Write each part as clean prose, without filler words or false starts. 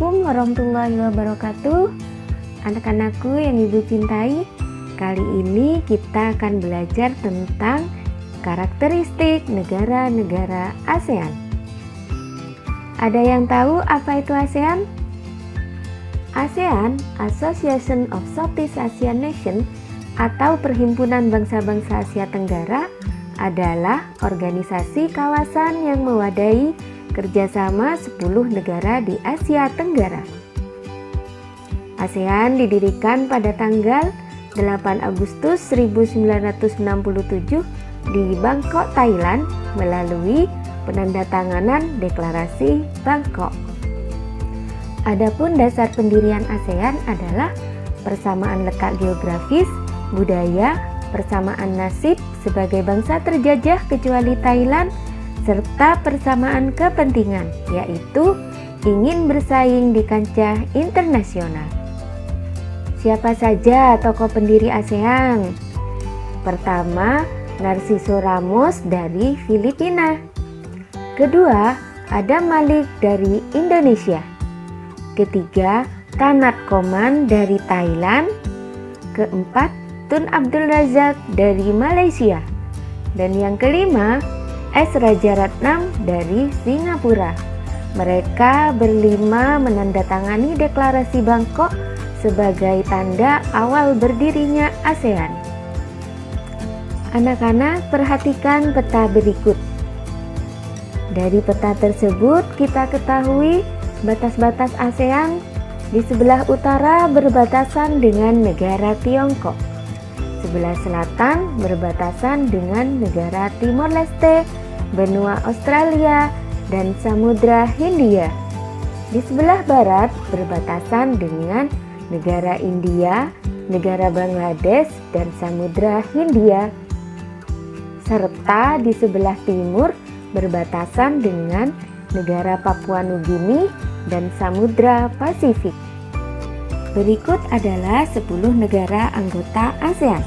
Assalamualaikum warahmatullahi wabarakatuh. Anak-anakku yang Ibu cintai, kali ini kita akan belajar tentang karakteristik negara-negara ASEAN. Ada yang tahu apa itu ASEAN? ASEAN, Association of Southeast Asian Nations atau Perhimpunan Bangsa-Bangsa Asia Tenggara, adalah organisasi kawasan yang mewadahi kerjasama 10 negara di Asia Tenggara. ASEAN didirikan pada tanggal 8 Agustus 1967 di Bangkok, Thailand melalui penandatanganan Deklarasi Bangkok. Adapun dasar pendirian ASEAN adalah persamaan letak geografis, budaya, persamaan nasib sebagai bangsa terjajah kecuali Thailand, serta persamaan kepentingan, yaitu ingin bersaing di kancah internasional. Siapa saja tokoh pendiri ASEAN? Pertama, Narciso Ramos dari Filipina. Kedua, Adam Malik dari Indonesia. Ketiga, Tanat Koman dari Thailand. Keempat, Tun Abdul Razak dari Malaysia. Dan yang kelima, S. Rajaratnam dari Singapura. Mereka berlima menandatangani Deklarasi Bangkok sebagai tanda awal berdirinya ASEAN. Anak-anak, perhatikan peta berikut. Dari peta tersebut kita ketahui batas-batas ASEAN. Di sebelah utara berbatasan dengan negara Tiongkok. Sebelah selatan berbatasan dengan negara Timor Leste, benua Australia, dan Samudra Hindia. Di sebelah barat berbatasan dengan negara India, negara Bangladesh, dan Samudra Hindia. Serta di sebelah timur berbatasan dengan negara Papua Nugini dan Samudra Pasifik. Berikut adalah 10 negara anggota ASEAN.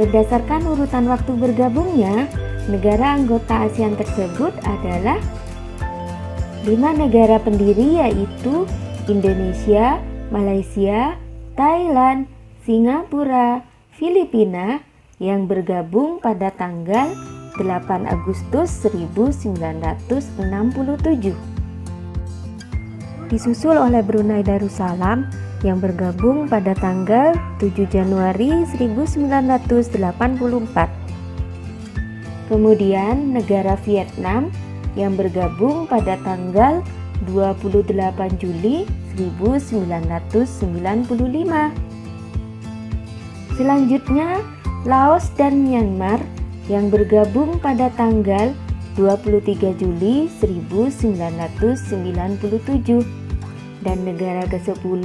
Berdasarkan urutan waktu bergabungnya, negara anggota ASEAN tersebut adalah 5 negara pendiri, yaitu Indonesia, Malaysia, Thailand, Singapura, Filipina, yang bergabung pada tanggal 8 Agustus 1967. Disusul oleh Brunei Darussalam yang bergabung pada tanggal 7 Januari 1984. Kemudian negara Vietnam yang bergabung pada tanggal 28 Juli 1995. Selanjutnya Laos dan Myanmar yang bergabung pada tanggal 23 Juli 1997. Dan negara ke-10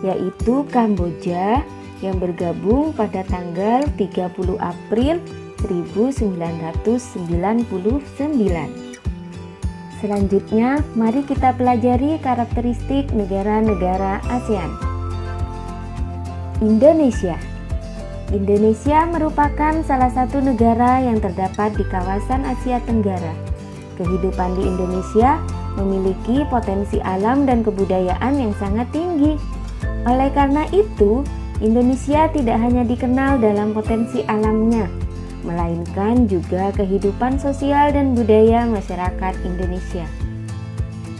yaitu Kamboja yang bergabung pada tanggal 30 April 1999. Selanjutnya, mari kita pelajari karakteristik negara-negara ASEAN. Indonesia. Indonesia merupakan salah satu negara yang terdapat di kawasan Asia Tenggara. Kehidupan di Indonesia memiliki potensi alam dan kebudayaan yang sangat tinggi. Oleh karena itu, Indonesia tidak hanya dikenal dalam potensi alamnya, melainkan juga kehidupan sosial dan budaya masyarakat Indonesia.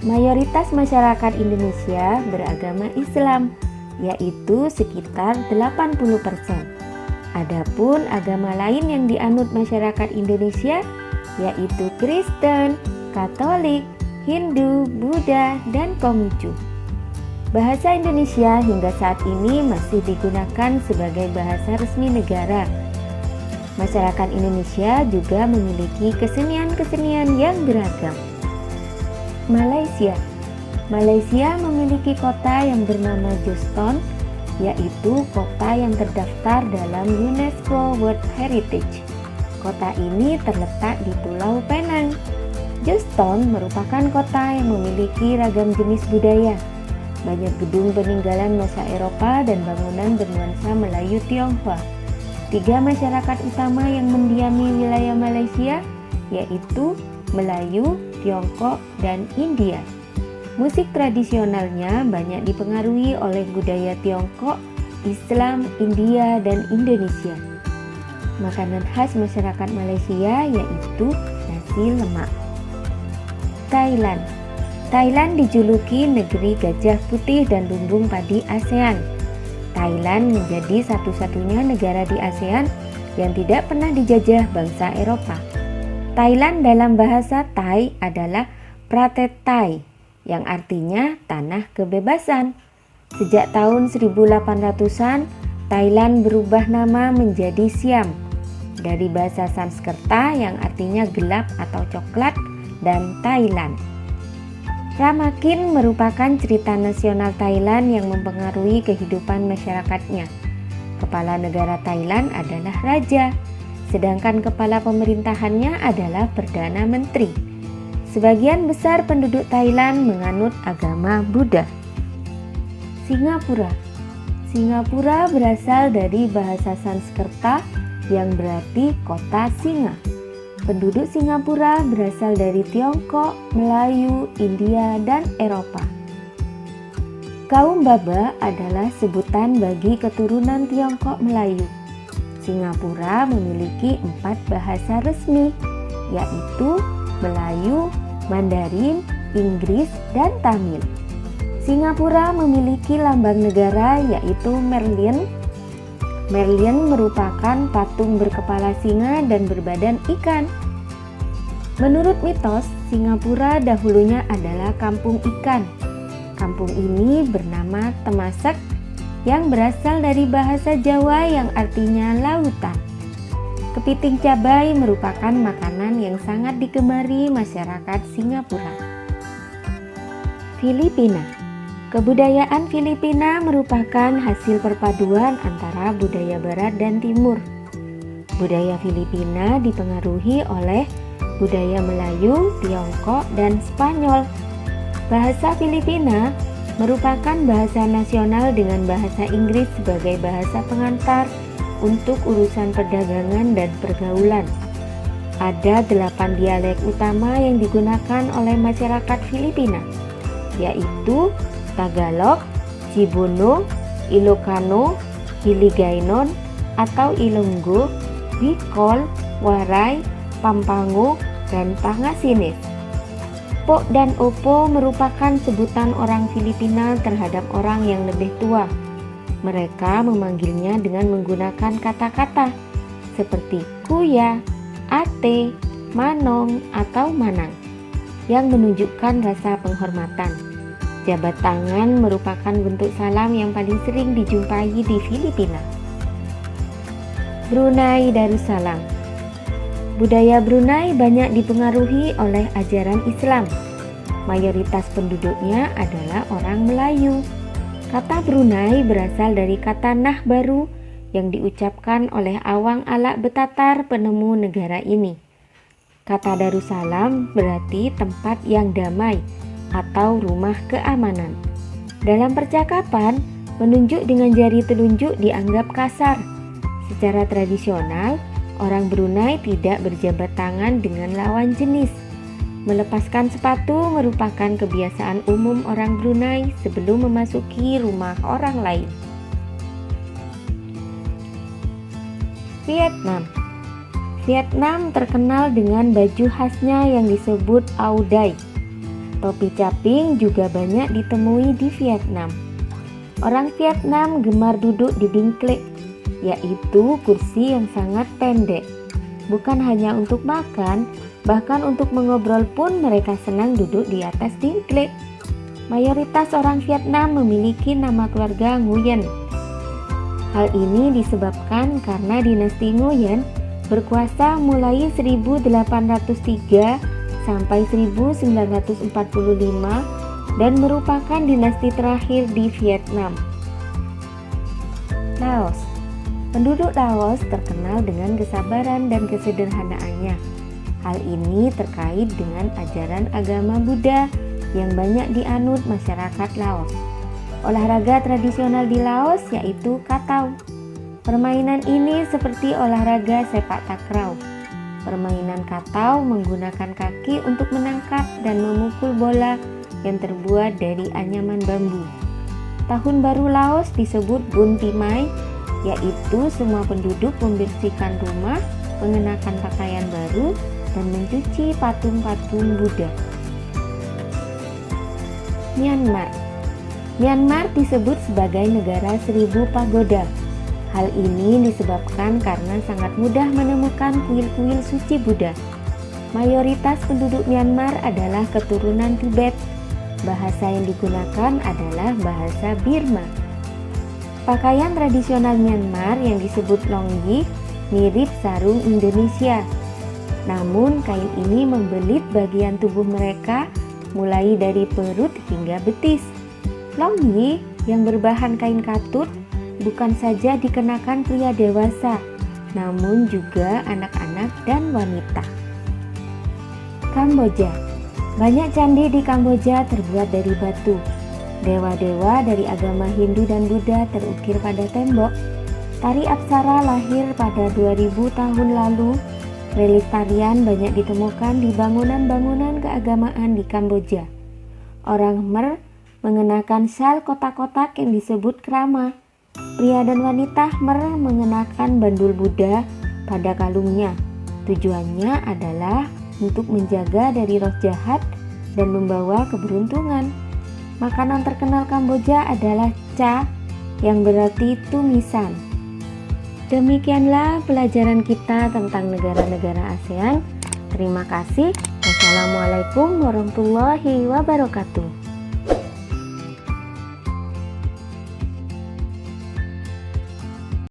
Mayoritas masyarakat Indonesia beragama Islam, yaitu sekitar 80%. Adapun agama lain yang dianut masyarakat Indonesia yaitu Kristen, Katolik, Hindu, Buddha, dan Konghucu. Bahasa Indonesia hingga saat ini masih digunakan sebagai bahasa resmi negara. Masyarakat Indonesia juga memiliki kesenian-kesenian yang beragam. Malaysia. Malaysia memiliki kota yang bernama Joston, yaitu kota yang terdaftar dalam UNESCO World Heritage. Kota ini terletak di Pulau Penang. Joston merupakan kota yang memiliki ragam jenis budaya. Banyak gedung peninggalan masa Eropa dan bangunan bernuansa Melayu Tionghoa. 3 masyarakat utama yang mendiami wilayah Malaysia yaitu Melayu, Tiongkok, dan India. Musik tradisionalnya banyak dipengaruhi oleh budaya Tiongkok, Islam, India, dan Indonesia. Makanan khas masyarakat Malaysia yaitu nasi lemak. Thailand. Thailand dijuluki negeri gajah putih dan lumbung padi ASEAN. Thailand menjadi satu-satunya negara di ASEAN yang tidak pernah dijajah bangsa Eropa. Thailand dalam bahasa Thai adalah Pratet Thai, yang artinya tanah kebebasan. Sejak tahun 1800-an, Thailand berubah nama menjadi Siam, dari bahasa Sanskerta yang artinya gelap atau coklat, dan Thailand. Ramakin merupakan cerita nasional Thailand yang mempengaruhi kehidupan masyarakatnya. Kepala negara Thailand adalah raja, sedangkan kepala pemerintahannya adalah Perdana Menteri. Sebagian besar penduduk Thailand menganut agama Buddha. Singapura. Singapura berasal dari bahasa Sanskerta yang berarti kota singa. Penduduk Singapura berasal dari Tiongkok, Melayu, India, dan Eropa. Kaum Baba adalah sebutan bagi keturunan Tiongkok Melayu. Singapura memiliki 4 bahasa resmi, yaitu Melayu, Mandarin, Inggris, dan Tamil. Singapura memiliki lambang negara yaitu Merlion. Merlion merupakan patung berkepala singa dan berbadan ikan. Menurut mitos, Singapura dahulunya adalah kampung ikan. Kampung ini bernama Temasek yang berasal dari bahasa Jawa yang artinya lautan. Kepiting cabai merupakan makanan yang sangat digemari masyarakat Singapura. Filipina. Kebudayaan Filipina merupakan hasil perpaduan antara budaya barat dan timur. Budaya Filipina dipengaruhi oleh budaya Melayu, Tiongkok, dan Spanyol. Bahasa Filipina merupakan bahasa nasional dengan bahasa Inggris sebagai bahasa pengantar untuk urusan perdagangan dan pergaulan. Ada 8 dialek utama yang digunakan oleh masyarakat Filipina, yaitu Tagalog, Cebuano, Ilocano, Hiligaynon atau Ilonggo, Bicol, Waray, Pampanga, dan Pangasinis. Pok dan Opo merupakan sebutan orang Filipina terhadap orang yang lebih tua. Mereka memanggilnya dengan menggunakan kata-kata seperti kuya, ate, manong, atau manang yang menunjukkan rasa penghormatan. Jabat tangan merupakan bentuk salam yang paling sering dijumpai di Filipina. Brunei Darussalam. Budaya Brunei banyak dipengaruhi oleh ajaran Islam. Mayoritas penduduknya adalah orang Melayu. Kata Brunei berasal dari kata Nah Baru yang diucapkan oleh Awang Alak Betatar, penemu negara ini. Kata Darussalam berarti tempat yang damai atau rumah keamanan. Dalam percakapan, menunjuk dengan jari telunjuk dianggap kasar. Secara tradisional, orang Brunei tidak berjabat tangan dengan lawan jenis. Melepaskan sepatu merupakan kebiasaan umum orang Brunei sebelum memasuki rumah orang lain. Vietnam. Vietnam terkenal dengan baju khasnya yang disebut Áo Dai. Topi caping juga banyak ditemui di Vietnam. Orang Vietnam gemar duduk di dingklek, yaitu kursi yang sangat pendek. Bukan hanya untuk makan, bahkan untuk mengobrol pun mereka senang duduk di atas dingklek. Mayoritas orang Vietnam memiliki nama keluarga Nguyen. Hal ini disebabkan karena dinasti Nguyen berkuasa mulai 1803 sampai 1945 dan merupakan dinasti terakhir di Vietnam. Laos. Penduduk Laos terkenal dengan kesabaran dan kesederhanaannya. Hal ini terkait dengan ajaran agama Buddha yang banyak dianut masyarakat Laos. Olahraga tradisional di Laos yaitu katau. Permainan ini seperti olahraga sepak takraw. Permainan katau menggunakan kaki untuk menangkap dan memukul bola yang terbuat dari anyaman bambu. Tahun baru Laos disebut Bun Pimay, yaitu semua penduduk membersihkan rumah, mengenakan pakaian baru, dan mencuci patung-patung Buddha. Myanmar. Myanmar disebut sebagai negara 1000 pagoda. Hal ini disebabkan karena sangat mudah menemukan kuil-kuil suci Buddha. Mayoritas penduduk Myanmar adalah keturunan Tibet. Bahasa yang digunakan adalah bahasa Birma. Pakaian tradisional Myanmar yang disebut longyi mirip sarung Indonesia. Namun kain ini membelit bagian tubuh mereka mulai dari perut hingga betis. Longyi yang berbahan kain katun bukan saja dikenakan pria dewasa, namun juga anak-anak dan wanita. Kamboja. Banyak candi di Kamboja terbuat dari batu. Dewa-dewa dari agama Hindu dan Buddha terukir pada tembok. Tari Apsara lahir pada 2000 tahun lalu. Relik tarian banyak ditemukan di bangunan-bangunan keagamaan di Kamboja. Orang Khmer mengenakan syal kotak-kotak yang disebut krama. Pria dan wanita Khmer mengenakan bandul Buddha pada kalungnya. Tujuannya adalah untuk menjaga dari roh jahat dan membawa keberuntungan. Makanan terkenal Kamboja adalah cha, yang berarti tumisan. Demikianlah pelajaran kita tentang negara-negara ASEAN. Terima kasih. Wassalamualaikum warahmatullahi wabarakatuh.